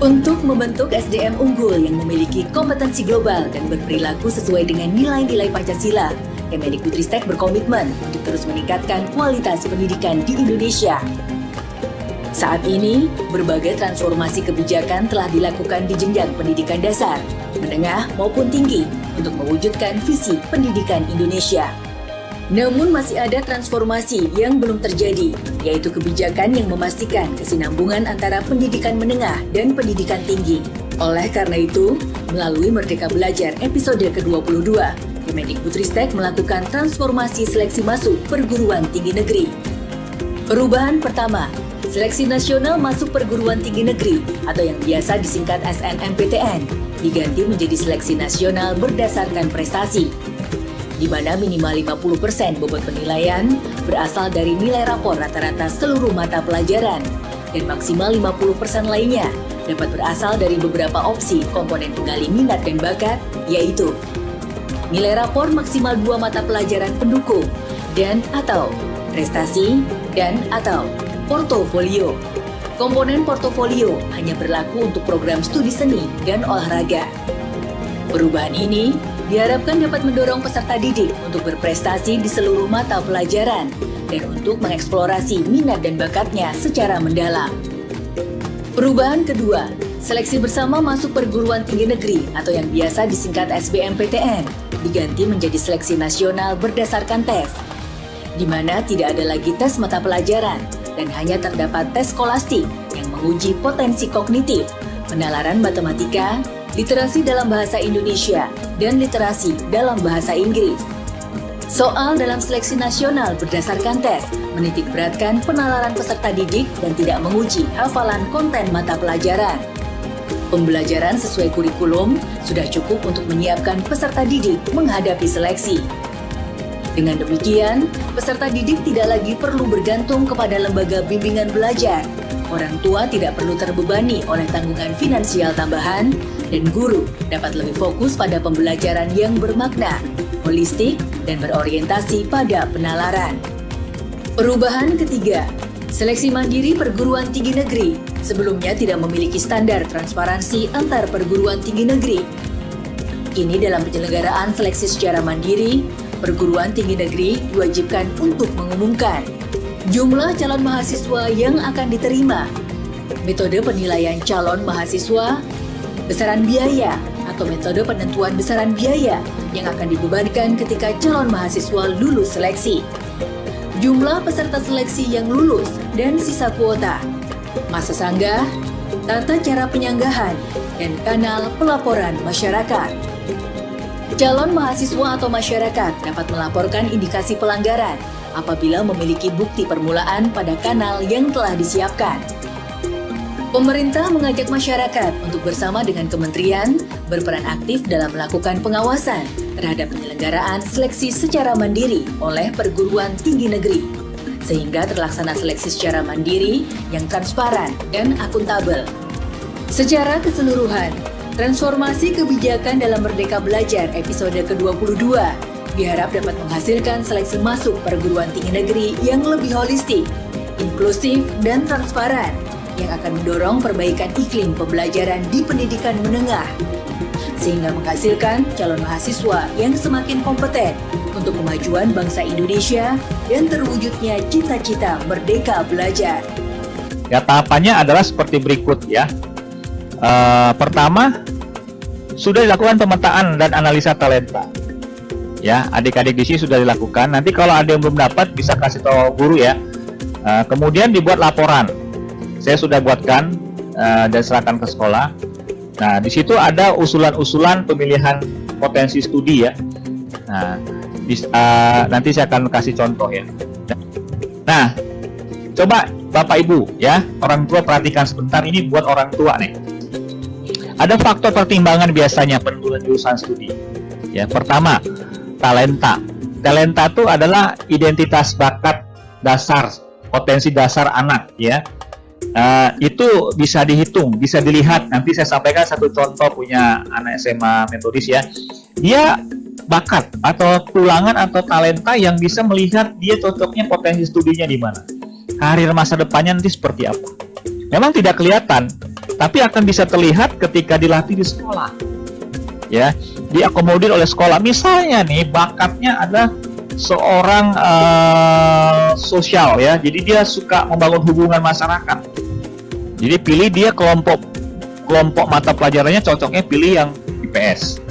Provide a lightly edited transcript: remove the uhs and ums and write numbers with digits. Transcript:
Untuk membentuk SDM unggul yang memiliki kompetensi global dan berperilaku sesuai dengan nilai-nilai Pancasila, Kemendikbudristek berkomitmen untuk terus meningkatkan kualitas pendidikan di Indonesia. Saat ini, berbagai transformasi kebijakan telah dilakukan di jenjang pendidikan dasar, menengah maupun tinggi untuk mewujudkan visi pendidikan Indonesia. Namun masih ada transformasi yang belum terjadi, yaitu kebijakan yang memastikan kesinambungan antara pendidikan menengah dan pendidikan tinggi. Oleh karena itu, melalui Merdeka Belajar episode ke-22, Kemendikbudristek melakukan transformasi seleksi masuk perguruan tinggi negeri. Perubahan pertama, seleksi nasional masuk perguruan tinggi negeri atau yang biasa disingkat SNMPTN diganti menjadi seleksi nasional berdasarkan prestasi, di mana minimal 50% bobot penilaian berasal dari nilai rapor rata-rata seluruh mata pelajaran dan maksimal 50% lainnya dapat berasal dari beberapa opsi komponen penggali minat dan bakat, yaitu nilai rapor maksimal 2 mata pelajaran pendukung dan atau prestasi dan atau portofolio. Komponen portofolio hanya berlaku untuk program studi seni dan olahraga. Perubahan ini diharapkan dapat mendorong peserta didik untuk berprestasi di seluruh mata pelajaran dan untuk mengeksplorasi minat dan bakatnya secara mendalam. Perubahan kedua, seleksi bersama masuk perguruan tinggi negeri atau yang biasa disingkat SBMPTN diganti menjadi seleksi nasional berdasarkan tes, di mana tidak ada lagi tes mata pelajaran dan hanya terdapat tes skolastik yang menguji potensi kognitif, penalaran matematika, literasi dalam bahasa Indonesia, dan literasi dalam bahasa Inggris. Soal dalam seleksi nasional berdasarkan tes menitik beratkan penalaran peserta didik dan tidak menguji hafalan konten mata pelajaran. Pembelajaran sesuai kurikulum sudah cukup untuk menyiapkan peserta didik menghadapi seleksi. Dengan demikian, peserta didik tidak lagi perlu bergantung kepada lembaga bimbingan belajar. Orang tua tidak perlu terbebani oleh tanggungan finansial tambahan, dan guru dapat lebih fokus pada pembelajaran yang bermakna, holistik, dan berorientasi pada penalaran. Perubahan ketiga, seleksi mandiri perguruan tinggi negeri sebelumnya tidak memiliki standar transparansi antar perguruan tinggi negeri. Kini dalam penyelenggaraan seleksi secara mandiri, perguruan tinggi negeri diwajibkan untuk mengumumkan jumlah calon mahasiswa yang akan diterima, metode penilaian calon mahasiswa, besaran biaya atau metode penentuan besaran biaya yang akan dibebankan ketika calon mahasiswa lulus seleksi, jumlah peserta seleksi yang lulus dan sisa kuota, masa sanggah, tata cara penyanggahan, dan kanal pelaporan masyarakat. Calon mahasiswa atau masyarakat dapat melaporkan indikasi pelanggaran apabila memiliki bukti permulaan pada kanal yang telah disiapkan. Pemerintah mengajak masyarakat untuk bersama dengan kementerian berperan aktif dalam melakukan pengawasan terhadap penyelenggaraan seleksi secara mandiri oleh perguruan tinggi negeri, sehingga terlaksana seleksi secara mandiri yang transparan dan akuntabel. Secara keseluruhan, transformasi kebijakan dalam Merdeka Belajar episode ke-22 diharap dapat menghasilkan seleksi masuk perguruan tinggi negeri yang lebih holistik, inklusif, dan transparan, yang akan mendorong perbaikan iklim pembelajaran di pendidikan menengah, sehingga menghasilkan calon mahasiswa yang semakin kompeten untuk kemajuan bangsa Indonesia dan terwujudnya cita-cita Merdeka Belajar. Ya, tahapannya adalah seperti berikut ya. Pertama, sudah dilakukan pemetaan dan analisa talenta. Ya, adik-adik di sini sudah dilakukan. Nanti kalau ada yang belum dapat bisa kasih tahu guru ya. Kemudian dibuat laporan. Saya sudah buatkan dan serahkan ke sekolah. Nah, di situ ada usulan-usulan pemilihan potensi studi ya. Nah, nanti saya akan kasih contoh ya. Nah, coba Bapak Ibu ya, orang tua perhatikan sebentar, ini buat orang tua nih. Ada faktor pertimbangan biasanya penentuan jurusan studi. Ya, pertama, talenta. Talenta itu adalah identitas bakat dasar, potensi dasar anak ya. Itu bisa dihitung, bisa dilihat. Nanti saya sampaikan satu contoh punya anak SMA metodis ya. Dia bakat atau tulangan atau talenta yang bisa melihat dia cocoknya potensi studinya di mana. Karir masa depannya nanti seperti apa. Memang tidak kelihatan, tapi akan bisa terlihat ketika dilatih di sekolah. Ya, diakomodir oleh sekolah. Misalnya nih, bakatnya ada seorang sosial ya, jadi dia suka membangun hubungan masyarakat. Jadi pilih dia kelompok mata pelajarannya cocoknya pilih yang IPS.